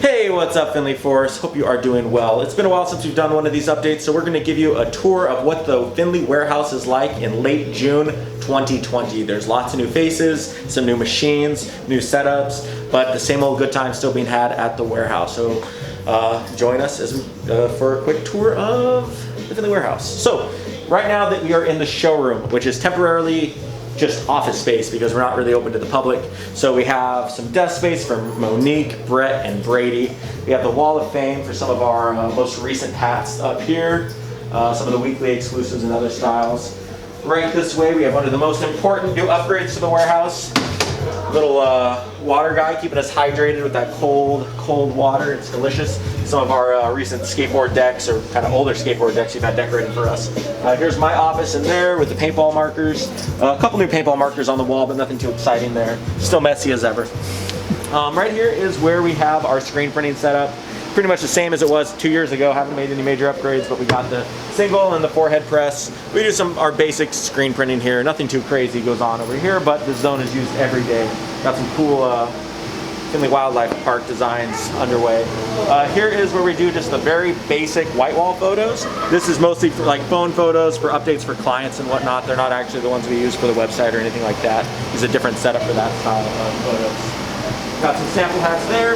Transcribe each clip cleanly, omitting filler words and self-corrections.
Hey, what's up, Findlay Force? Hope you are doing well. It's been a while since we've done one of these updates, so we're going to give you a tour of what the Findlay warehouse is like in late June 2020. There's lots of new faces, some new machines, new setups, but the same old good times still being had at the warehouse. So join us for a quick tour of the Findlay warehouse. So right now that we are in the showroom, which is temporarily just office space because we're not really open to the public. So we have some desk space for Monique, Brett, and Brady. We have the wall of fame for some of our most recent hats up here, some of the weekly exclusives and other styles. Right this way we have one of the most important new upgrades to the warehouse. Little water guy keeping us hydrated with that cold water. It's delicious. Some of our recent skateboard decks, or kind of older skateboard decks you've had decorated for us. Here's my office in there with the paintball markers. A couple new paintball markers on the wall, but nothing too exciting there. Still messy as ever. Right here is where we have our screen printing setup. Pretty much the same as it was 2 years ago. Haven't made any major upgrades, but we got the single and the forehead press. We do our basic screen printing here. Nothing too crazy goes on over here, but the zone is used every day. Got some cool Findlay Wildlife Park designs underway. Here is where we do just the very basic white wall photos. This is mostly for like phone photos, for updates for clients and whatnot. They're not actually the ones we use for the website or anything like that. It's a different setup for that style of photos. Got some sample hats there.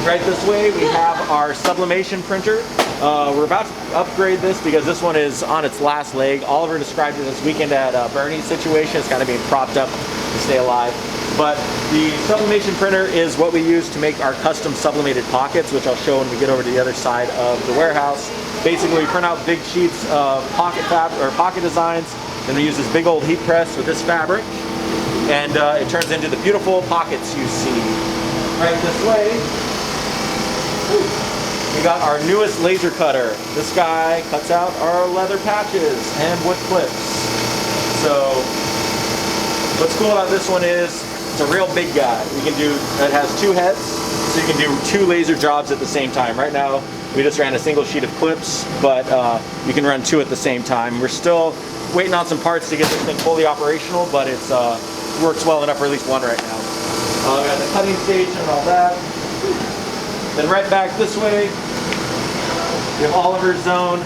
Right this way we have our Sublimation printer. We're about to upgrade this because this one is on its last leg. Oliver described it this weekend at Bernie's situation. It's kind of being propped up to stay alive. But the Sublimation printer is what we use to make our custom sublimated pockets, which I'll show when we get over to the other side of the warehouse. Basically, we print out big sheets of pocket designs, then we use this big old heat press with this fabric, and it turns into the beautiful pockets you see. Right this way, we got our newest laser cutter. This guy cuts out our leather patches and wood clips. So what's cool about this one is it's a real big guy. It has two heads, so you can do two laser jobs at the same time. Right now we just ran a single sheet of clips, but you can run two at the same time. We're still waiting on some parts to get this thing fully operational, but it works well enough for at least one right now. We got the cutting station and all that. Then right back this way, we have Oliver's zone,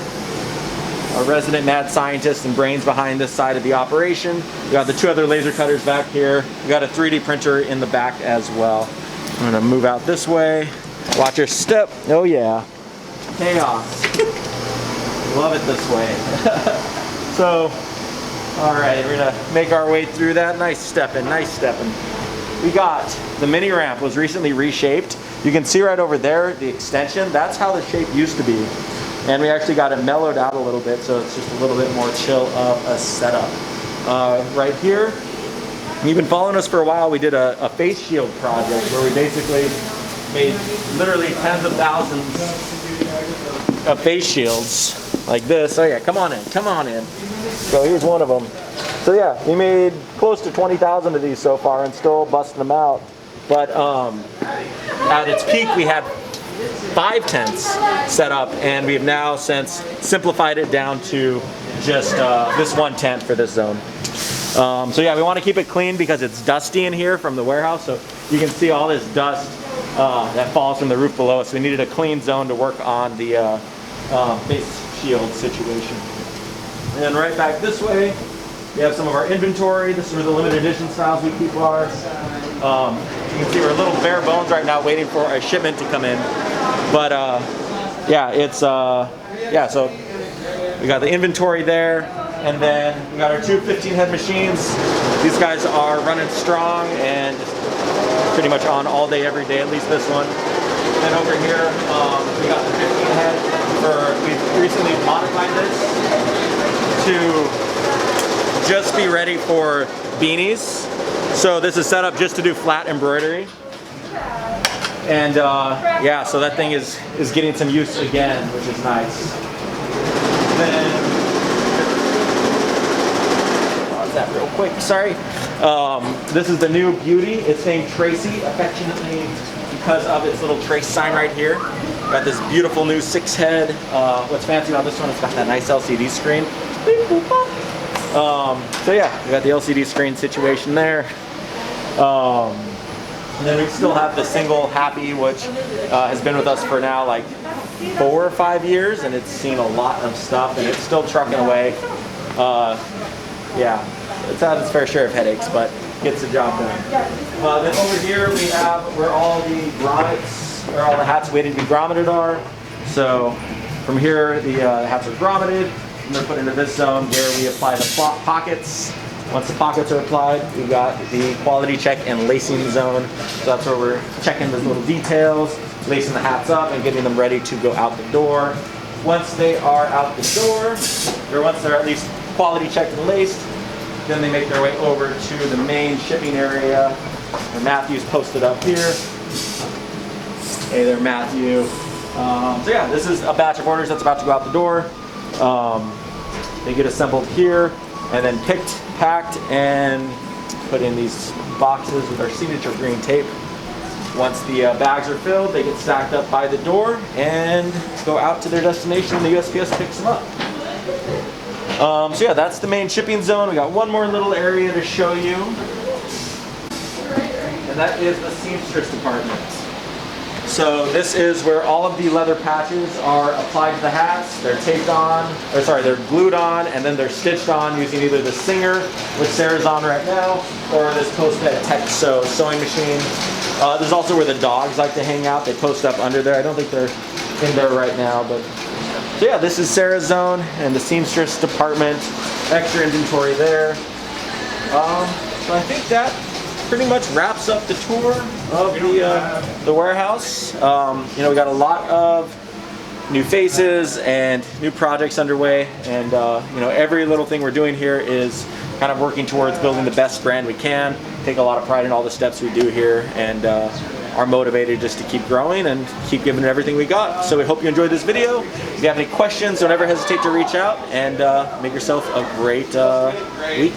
our resident mad scientist and brains behind this side of the operation. We got the two other laser cutters back here. We got a 3D printer in the back as well. I'm gonna move out this way. Watch your step. Oh yeah, chaos. Love it this way. So, all right, we're gonna make our way through that. Nice stepping, nice stepping. We got the mini ramp was recently reshaped. You can see right over there the extension. That's how the shape used to be. And we actually got it mellowed out a little bit, so it's just a little bit more chill of a setup. Right here, you've been following us for a while. We did a face shield project where we basically made literally tens of thousands of face shields like this. Oh yeah, come on in, come on in. So here's one of them. So yeah, we made close to 20,000 of these so far and still busting them out. But at its peak, we had 5 tents set up, and we've now since simplified it down to just this one tent for this zone. So yeah, we want to keep it clean because it's dusty in here from the warehouse. So you can see all this dust that falls from the roof below us. So we needed a clean zone to work on the face shield situation. And then right back this way, we have some of our inventory. This is where the limited edition styles we keep ours. You can see we're a little bare bones right now waiting for a shipment to come in. But yeah, it's, yeah, so we got the inventory there. And then we got our two 15-head machines. These guys are running strong and just pretty much on all day, every day, at least this one. And over here, we got the 15-head we've recently modified this to just be ready for beanies. So this is set up just to do flat embroidery. And yeah, so that thing is getting some use again, which is nice. Then, pause that real quick, sorry. This is the new beauty. It's named Tracy, affectionately because of its little trace sign right here. Got this beautiful new 6-head. What's fancy about this one, it's got that nice LCD screen. So yeah, we got the LCD screen situation there. And then we still have the single Happy, which has been with us for now like 4 or 5 years, and it's seen a lot of stuff, and it's still trucking away. Yeah, it's had its fair share of headaches, but gets the job done. Then over here we have where all the grommets, where all the hats waiting to be grommeted are. So from here, the hats are grommeted, and they're put into this zone where we apply the pockets. Once the pockets are applied, we've got the quality check and lacing zone. So that's where we're checking the little details, lacing the hats up, and getting them ready to go out the door. Once they are out the door, or once they're at least quality checked and laced, then they make their way over to the main shipping area. And Matthew's posted up here. Hey there, Matthew. So yeah, this is a batch of orders that's about to go out the door. They get assembled here, and then picked, packed, and put in these boxes with our signature green tape. Once the bags are filled, they get stacked up by the door and go out to their destination, and the USPS picks them up. So yeah, that's the main shipping zone. We got one more little area to show you, and that is the seamstress department. So this is where all of the leather patches are applied to the hats. They're taped on, or sorry, they're glued on, and then they're stitched on using either the Singer, which Sarah's on right now, or this post-bed Texo sewing machine. There's also where the dogs like to hang out. They post up under there. I don't think they're in there right now, but so yeah, this is Sarah's zone and the seamstress department. Extra inventory there. So I think that pretty much wraps up the tour of the warehouse. You know, we got a lot of new faces and new projects underway, and you know, every little thing we're doing here is kind of working towards building the best brand we can. Take a lot of pride in all the steps we do here, and are motivated just to keep growing and keep giving it everything we got. So we hope you enjoyed this video. If you have any questions, don't ever hesitate to reach out, and make yourself a great week.